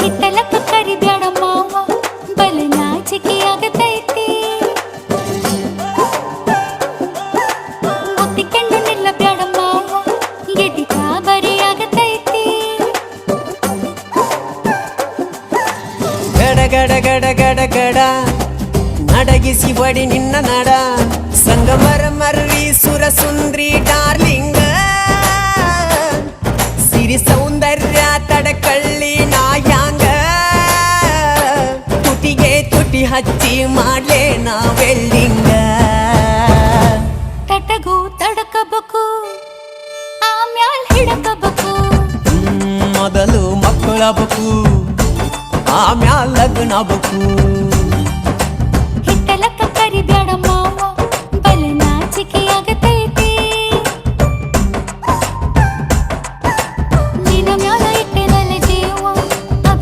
ಹಿತ್ತಲಕ್ಕ ಕರಿಬ್ಯಾಡ ಮಾವ ಬಲ ನಾಚಿಕೆ ಆಗತೈತಿ ಒತ್ತಿಕೊಂಡು ನಿಲ್ಲಬ್ಯಾಡ ಮಾವ ಗೆದಿ ಕಾಬರಿ ಆಗತೈತಿ ಗಡ ಗಡ ಗಡ ಗಡ ಗಡ ನಡಗಿಸಿ ಬಡಿ ನಿನ್ನ ನಡ ಸಂಗಮರ ಮರ್ರಿ ಸುರ ಸುಂದ್ರಿ ಡಾರ್ಲಿಂಗ ಸಿರಿ ಸೌಂದರ್ಯ ತಡಕಳ್ಳಿ ನಾಯಾಂಗ ತುಟಿಗೆ ತುಟಿ ಹಚ್ಚಿ ಮಾಡ್ಲೇ ನಾ ವೆಲ್ಡಿಂಗ ತಟಗೂ ತಡಕಬೇಕು ಆಮ್ಯಾಲ್ ಹಿಡಕಬೇಕು ಮೊದಲು ಮಕ್ಕಳಬೇಕು ಆಮ್ಯಾಲ ಲಗ್ನಬೇಕು ಹಿತ್ತಲಕ್ಕ ಕರಿಬ್ಯಾಡ